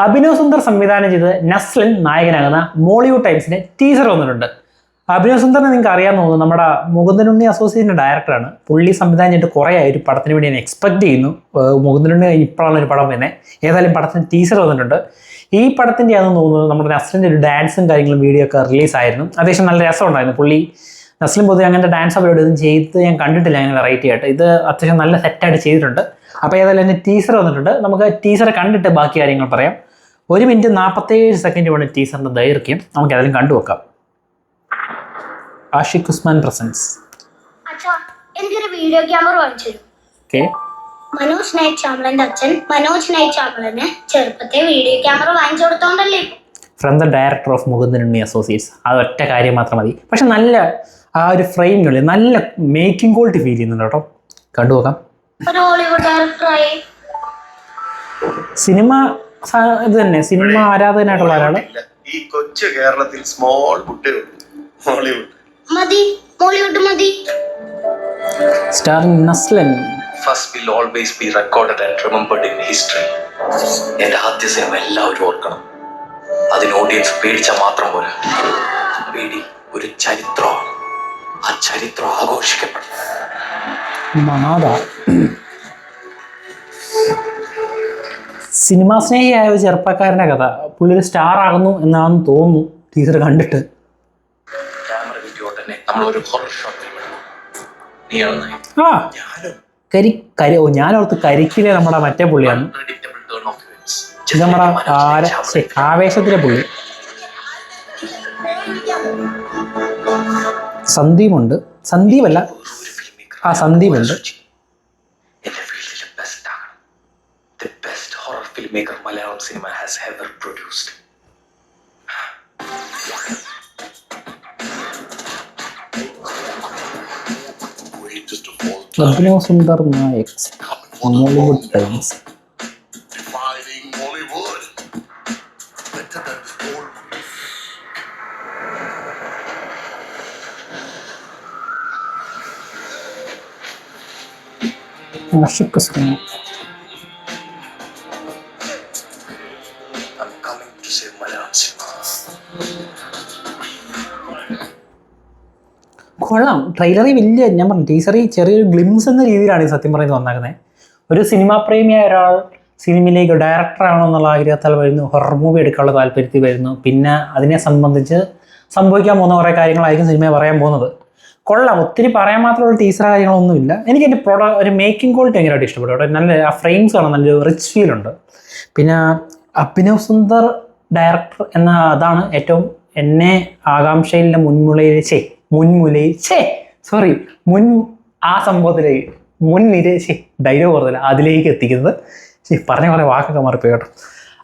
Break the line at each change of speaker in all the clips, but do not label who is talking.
അഭിനവ് സുന്ദർ സംവിധാനം ചെയ്ത് നസ്ലൻ നായകനാകുന്ന മോളിവുഡ് ടൈംസിന്റെ ടീസർ വന്നിട്ടുണ്ട്. അഭിനവ് സുന്ദറിനെ നിങ്ങൾക്ക് അറിയാൻ തോന്നുന്നു, നമ്മുടെ മുകുന്ദനുണ്ണി അസോസിയേറ്റിന്റെ ഡയറക്ടറാണ്. പുള്ളി സംവിധാനം ചെയ്തിട്ട് കുറേ ആയി ഒരു പടത്തിന് വേണ്ടി ഞാൻ എക്സ്പെക്ട് ചെയ്യുന്നു. മുകുന്ദനുണ്ണി ഇപ്പോഴാണ് ഒരു പടം തന്നെ. ഏതായാലും പടത്തിന് ടീസർ വന്നിട്ടുണ്ട്. ഈ പടത്തിന്റെ ആണെന്ന് തോന്നുന്നത് നമ്മുടെ നസ്ലിന്റെ ഒരു ഡാൻസും കാര്യങ്ങളും വീഡിയോ ഒക്കെ റിലീസായിരുന്നു. അത്യാവശ്യം നല്ല രസമുണ്ടായിരുന്നു. പുള്ളി നസ്ലിൻ പൊതുവെ അങ്ങനത്തെ ഡാൻസ് പരിപാടി ഒന്നും ചെയ്ത് ഞാൻ കണ്ടിട്ടില്ല അങ്ങനെ വെറൈറ്റി ആയിട്ട്. ഇത് അത്യാവശ്യം നല്ല സെറ്റായിട്ട് ചെയ്തിട്ടുണ്ട്. അപ്പോൾ ഏതായാലും എൻ്റെ ടീസർ വന്നിട്ടുണ്ട്. നമുക്ക് ടീസർ കണ്ടിട്ട് ബാക്കി കാര്യങ്ങൾ പറയാം. 1 മിനിറ്റ് 47 സെക്കൻഡ് വേണം ടീസറിന്റെ ദൈർഘ്യം. നമുക്ക് ഏതായാലും കണ്ടുവെക്കാം. ആഷിഖ് ഉസ്മാൻ പ്രസൻസ്.
എനിക്കൊരു വീഡിയോ ക്യാമറ വാങ്ങിച്ചു. മനോജ് നായിക് ചാമളന്റെ അച്ഛൻ മനോജ് നായിക് ചാമളന് ചെറുപ്പത്തെ വീഡിയോ ക്യാമറ വാങ്ങിച്ചു കൊടുത്തോണ്ടല്ലേ
ഫ്രം ദ ഡയറക്ടർ ഓഫ് മുകുന്ദനുണ്ണി അസോസിയേറ്റ്സ്. അത് ഒറ്റ കാര്യം മാത്രം മതി. പക്ഷെ നല്ല ആ ഒരു ഫ്രെയിമുകളിൽ നല്ല മേക്കിംഗ് ക്വാളിറ്റി ഫീൽ ചെയ്യുന്നുണ്ട് കേട്ടോ. കണ്ടുപോകാം.
ഒരു ഹോളിവുഡ് ഡയറക്ടറായി
സിനിമ ഇത് തന്നെ, സിനിമ ആരാധകനായിട്ടുള്ള ഒരാള്.
ഈ കൊച്ചു കേരളത്തിൽ സ്മോൾ ഹോളിവുഡ്
മതി, ഹോളിവുഡ് മതി.
Starring Naslen.
First will always be recorded and remembered in history. എൻ്റെ ആദ്യ സിനിമ എല്ലാവരും ഓർക്കണം. അതിന് ഓഡിയൻസ് പേടിച്ചാൽ മാത്രം പോരാ, പേടി ഒരു ചരിത്രമാണ്. ആ ചരിത്രം ആഘോഷിക്കപ്പെടും.
സിനിമാ സ്നേഹിയായ ഒരു ചെറുപ്പക്കാരൻ്റെ കഥ. പുള്ളി ഒരു സ്റ്റാർ ആകുന്നു എന്നാണെന്ന് തോന്നുന്നു ടീച്ചർ കണ്ടിട്ട്.
ക്യാമറ വീഡിയോ തന്നെ നമ്മൾ ഒരു ഹൊറർ ഷോട്ട്
ഞാനോർത്ത് കരിക്കിലെ നമ്മുടെ മറ്റേ പുള്ളിയാണ്. ഇത് നമ്മുടെ ആവേശത്തിലെ പുള്ളി. സന്ദീപുണ്ട്. സന്ദീപല്ല, സന്ദീപുണ്ട്.
filmmaker Malayalam cinema has ever produced.
Abhinav Sundar Nayak, Mollywood Times.
Defining Bollywood. Better than old.
Ashiq Usman.
I'm coming to save Malayalam cinema.
കൊള്ളാം. ട്രെയിലറിൽ വലിയ, ഞാൻ പറഞ്ഞു ടീച്ചറിൽ ചെറിയൊരു ഗ്ലിംസ് എന്ന രീതിയിലാണ് ഈ സത്യം പറയുന്നത് വന്നേക്കുന്നത്. ഒരു സിനിമാ പ്രേമിയായ ഒരാൾ സിനിമയിലേക്ക് ഡയറക്ടറാണോ എന്നുള്ള ആഗ്രഹത്താൽ വരുന്നു, ഹൊറർ മൂവി എടുക്കാനുള്ള താല്പര്യത്തിൽ വരുന്നു. പിന്നെ അതിനെ സംബന്ധിച്ച് സംഭവിക്കാൻ പോകുന്ന കുറേ കാര്യങ്ങളായിരിക്കും സിനിമയെ പറയാൻ പോകുന്നത്. കൊള്ളാം. ഒത്തിരി പറയാൻ മാത്രമുള്ള ടീച്ചർ കാര്യങ്ങളൊന്നുമില്ല. എനിക്ക് എൻ്റെ ഒരു മേക്കിംഗ് ക്വാളിറ്റി ഭയങ്കരമായിട്ട് ഇഷ്ടപ്പെട്ടു കേട്ടോ. നല്ല ആ ഫ്രെയിംസ് കാണാൻ നല്ലൊരു റിച്ച് ഫീലുണ്ട്. പിന്നെ അഭിനവ് സുന്ദർ ഡയറക്ടർ എന്ന അതാണ് ഏറ്റവും എന്നെ ആകാംക്ഷയിലെ ആ സംഭവത്തിലേക്ക് ഡയലോഗ് പറഞ്ഞില്ല അതിലേക്ക് എത്തിക്കുന്നത്. പറഞ്ഞ കുറേ വാക്കൊക്കെ മാറിപ്പോയി കേട്ടോ.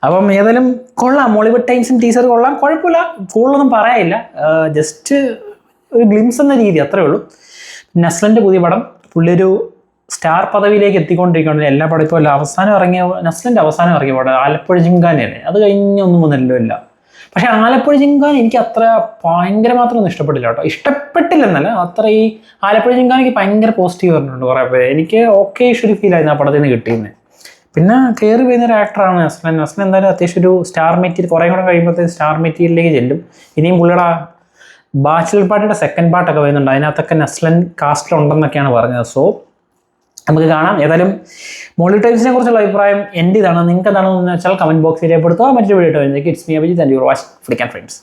അപ്പം ഏതായാലും കൊള്ളാം. മോളിവുഡ് ടൈംസിൻ്റെ ടീച്ചർ കൊള്ളാം, കുഴപ്പമില്ല. കൂടുതലൊന്നും പറയാനില്ല. ജസ്റ്റ് ഒരു ഗ്ലിംസ് എന്ന രീതി, അത്രേ ഉള്ളൂ. നസ്ലൻ്റെ പുതിയ പടം, പുള്ളി ഒരു സ്റ്റാർ പദവിയിലേക്ക് എത്തിക്കൊണ്ടിരിക്കുകയാണ്. എല്ലാ പടം ഇപ്പോൾ അവസാനം ഇറങ്ങിയ നസ്ലൻ്റെ അവസാനം ഇറങ്ങിയ പടം ആലപ്പുഴ ജിങ്കാനയാണ്. അത് കഴിഞ്ഞൊന്നും വന്നല്ലോ ഇല്ല. പക്ഷേ ആലപ്പുഴ ജിങ്കാൻ എനിക്ക് അത്ര ഭയങ്കര മാത്രമൊന്നും ഇഷ്ടപ്പെട്ടില്ല കേട്ടോ. ഇഷ്ടപ്പെട്ടില്ലെന്നല്ല, അത്ര ഈ ആലപ്പുഴ ജിങ്കാനൊക്കെ ഭയങ്കര പോസിറ്റീവ് പറഞ്ഞിട്ടുണ്ട് കുറേ പേര്. എനിക്ക് ഓക്കെ ഒരു ഫീൽ ആയിരുന്നു ആ പടത്തിൽ നിന്ന് കിട്ടിയിരുന്നത്. പിന്നെ കയറി വരുന്ന ഒരു ആക്ടറാണ് നസ്ലൻ. നസ്ലൻ എന്തായാലും അത്യാവശ്യം ഒരു സ്റ്റാർ മെറ്റീരിയൽ, കുറേ കൂടെ കഴിയുമ്പോഴത്തേക്ക് സ്റ്റാർ മെറ്റീരിയലിലേക്ക് ചെല്ലും. ഇനിയും പുള്ളിയുടെ ബാച്ചിലർ പാർട്ടിയുടെ സെക്കൻഡ് പാർട്ടൊക്കെ വരുന്നുണ്ട്. അതിനകത്തൊക്കെ നസ്ലൻ കാസ്റ്റിലുണ്ടെന്നൊക്കെയാണ് പറഞ്ഞത്. സോ നമുക്ക് കാണാം. ഏതായാലും മോളിവുഡ് ടൈംസിനെ കുറിച്ചുള്ള അഭിപ്രായം എൻ്റെ ഇതാണ്. നിങ്ങൾക്ക് എന്താണെന്ന് വെച്ചാൽ കമൻറ്റ് ബോക്സിൽ രേഖപ്പെടുത്തുക. മറ്റൊരു വീഡിയോ ആയിട്ട് വരുന്നത് it's me Abhijith and you are watching Flick and frames.